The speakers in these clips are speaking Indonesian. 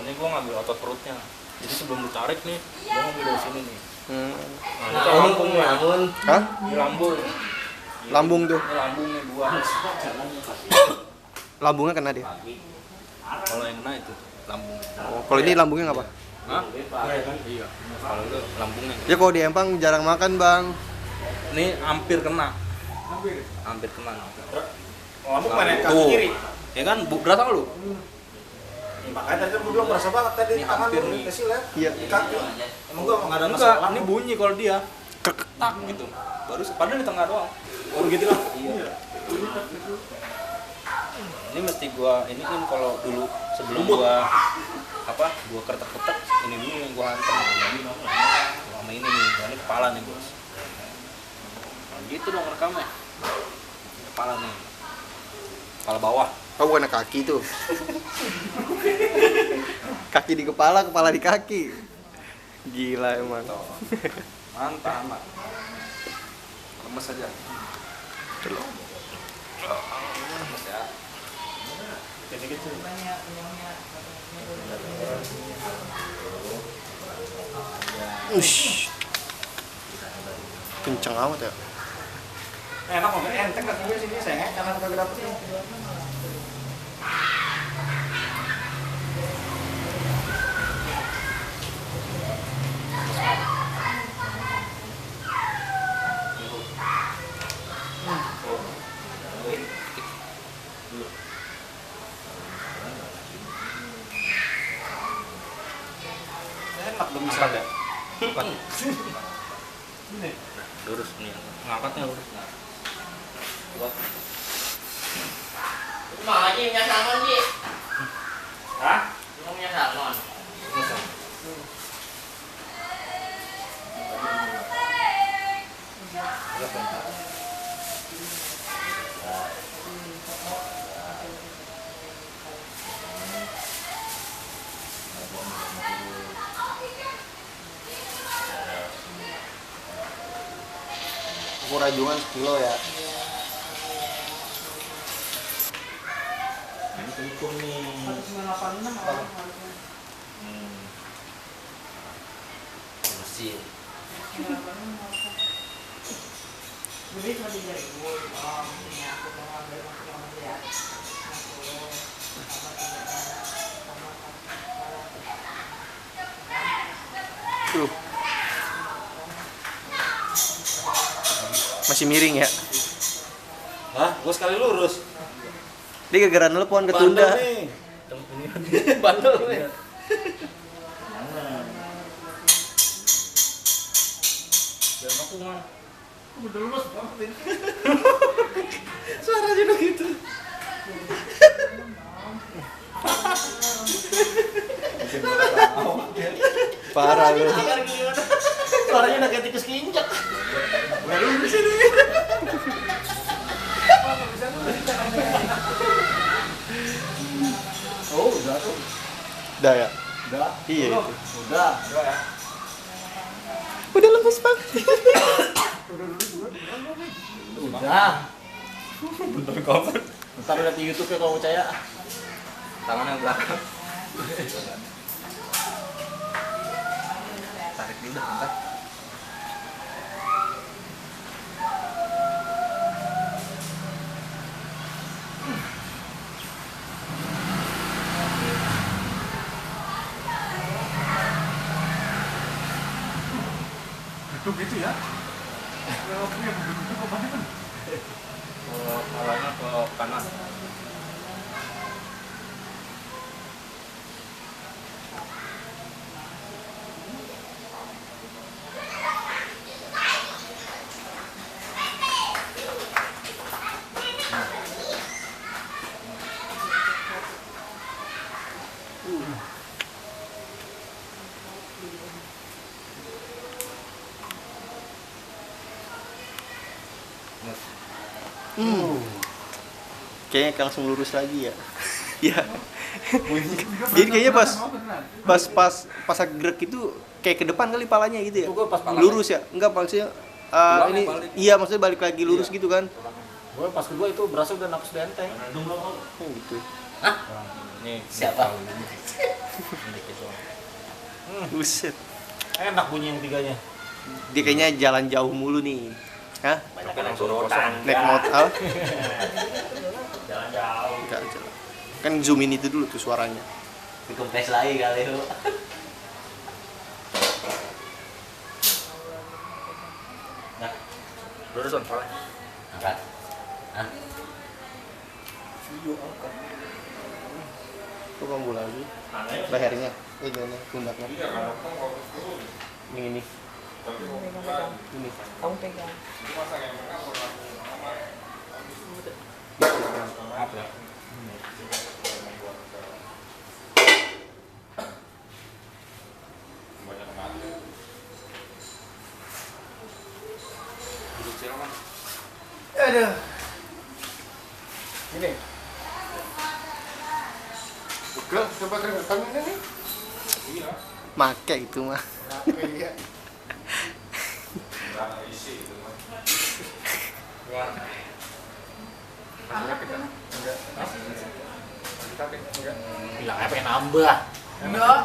ini gue ngambil otot perutnya. Jadi sebelum ditarik nih, gue ngambil dari sini nih. Nah, ini kan lambung nih. Hah? Ini lambung. Lambung tuh. Ini lambungnya gua. Lambungnya kena dia. Kalau yang kena itu lambung. Oh, kalau ini lambungnya ngapa? Hah? Iya. Kalau itu lambungnya. Ya kalau di Empang jarang makan, Bang. Ini hampir kena. Hampir kena. Lambung mana kaki Tuh. kiri? Ya kan, berasa lu? Makanya tadi kan gue bilang berasa banget tadi Ini tangan hampir lu nih. kecil ya. Iya. Di kaki. Emang gue nggak ada Enggak, masalah. ini bunyi kalau dia. Tak gitu. Baru padahal di tengah doang. Oh gitu lah. Iya. Ini mesti gua ini kan kalau dulu sebelum gua gua ketek-ketek ini dulu yang gua hantam sama ini nih, ini kepala nih bos. Nah, gitu dong rekamnya. Kepala nih, kepala bawah. Oh, bukan kaki tuh. Kaki di kepala, kepala di kaki. Gila emang. Mantap amat. Lemes aja. Lemes ya. Kecil-kecil. Ush. Kenceng amat ya. Enak kok, enteng kan gue sini sayang karena kagak dapet ini. Enak dong bisa Angkat ya. Angkat. ini. Lurus nih. Ngangkatnya lurus. Kuat. Mau aja punya salmon, Ji. Hah? Mau punya salmon. Aku rajungan 1 kilo ya. Ini cukup nih. 1986 harusnya. Mesin. 1986 harusnya. Beli cuma 3.000. Oh, ini aku mau ambil masuk sama dia. 60 sama 3 sama Masih miring ya. Hah? Gue sekali lurus. Dia gara-gara nelpon ketunda. Bandel nih. Bandel nih. Jangan aku man. Udah lurus banget ini. Suaranya udah gitu. Parah lu. Suaranya udah kayak tikus kinjak. Udah lurus ini. Oh, udah tuh. Udah ya. Udah. Iya Belum? itu. Udah. Udah ya. Udah lemes banget. Udah. Bentar kapan? Ntar lihat di YouTube ya kalau percaya. Tangan yang belakang. Tarik dulu, angkat. Duduk gitu ya. Kalau punya duduk apa kan? Kepalanya ke kanan. Kayaknya langsung lurus lagi ya. Iya. Jadi kayaknya pas gerak itu kayak ke depan kali palanya gitu ya. Itu gua pas palanya. Lurus ya? Enggak maksudnya Tulangnya ini balik. iya maksudnya balik lagi lurus Iya. gitu kan. Gue pas kedua itu berasa udah nafas udah enteng. Oh gitu. Ini Siapa? Ini gitu. Buset. Enak bunyi yang tiganya. Dia kayaknya jalan jauh mulu nih. Hah? Banyak Tapi yang langsung sorotan. kosong. Naik motor? Jalan jauh. Enggak jalan. Kan zoom in itu dulu tuh suaranya. Dikempes lagi kali lu. Nah, Udah son, salah. angkat. Hah? Tuh kamu lagi. Lehernya. Gimana? Pundaknya. Ini. Pegang-pegang. Ini. Kamu pegang. Maaf ya. Duduk sih kan. Aduh. Ini. Oke, coba keringetan ini nih. Iya. Make itu mah. Iya. Ya. Bilang apa yang nambah? Enggak.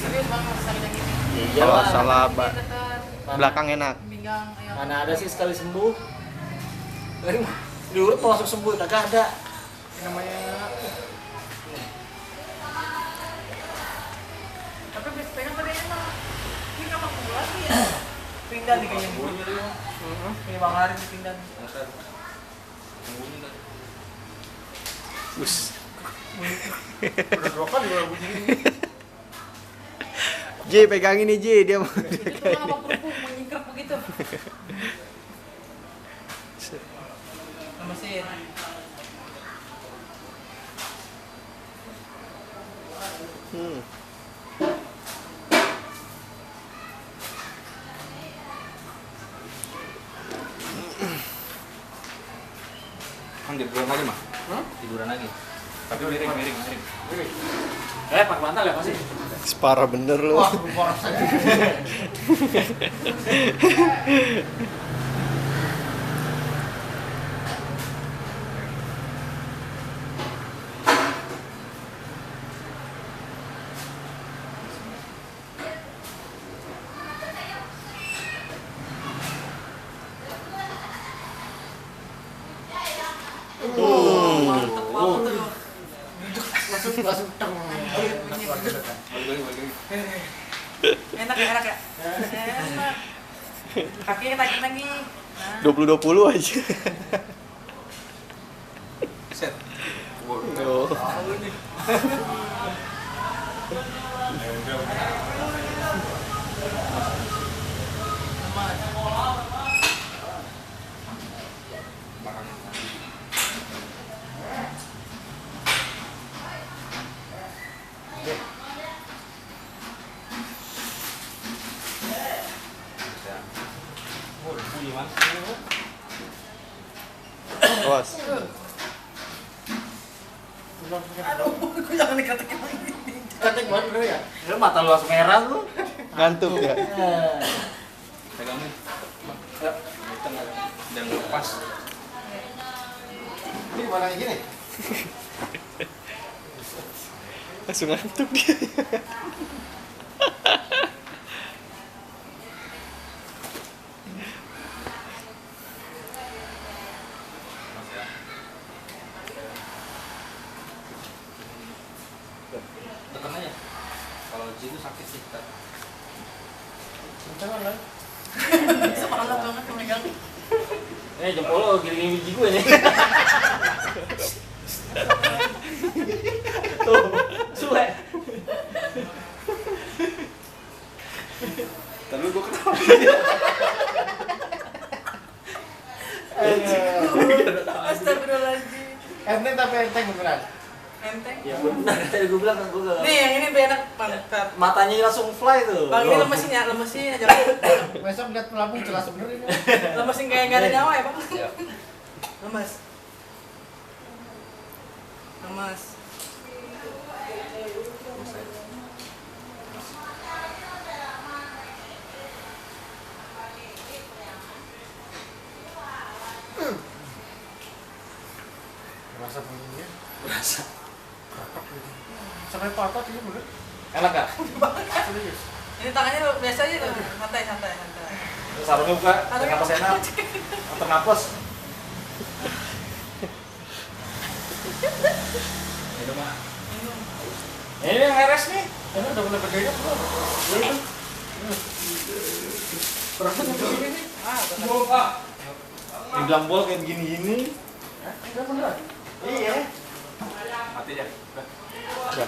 Serius bang, sakit yang ini. Iya Kalau lah. salah Dia tekan, belakang enak. pinggang, ayam. Mana ada sih sekali sembuh? Diurut mau langsung sembuh, kagak ada. Namanya Tapi bisa pegang pada enak. Ini nggak mampu lagi ya. Pinggang nih kayaknya bu. Ini bang Hari di pinggang. Bus. Udah 2 kali gua bunyi ini. J pegangin nih J, dia mau. Itu malah mau kerupuk, menyingkrap begitu. Mesin. Hmm. Kan tiduran lagi mah. Tiduran lagi. Tapi miring. pakai bantal ya pasti. Separah bener lu. Wah, parah saja. Mantep banget tuh. Langsung teng. Enak ya, enak ya. Enak. Kakinya tarik lagi. Nah. 20-20 aja. Set. Oh. Oh, bunyi mas. Awas. Aduh, gue jangan dikatakan lagi. Ketek banget bener ya? Lu mata lu langsung merah lu. Ngantuk ya. Pegangin. Ya. Dan lepas. Ini mana yang gini? Langsung ngantuk dia. Tekan aja. Kalau di situ sakit sih. Jangan lah. Semangat banget megang. Jempol lo giring biji gue nih. Tuh, suwe. Tapi gua ketawa. Astagfirullahaladzim. Enteng tapi enteng beneran. Enteng. Ya benar tadi gue bilang kan gue gak. Nih yang ini lebih enak mantap. Matanya langsung fly tuh. Bang ini lemesin ya, lemesin aja. Besok lihat pelabuhan jelas bener ini. Lemesin kayak nggak ada nyawa ya bang. Ya. Lemes. Lemes. Berasa bunyinya. Berasa. Sampai patah ini bener. Enak gak? Serius. Ini tangannya biasa aja tuh, santai. Sarungnya buka, tarik napas enak. Atur napas. Minum mah. Ini yang heres nih. Ini udah mulai berdaya belum? Belum. Berasa begini nih. Bol pak. Dibilang bol kayak gini-gini. Enggak beneran. Iya. Mati aja. Udah.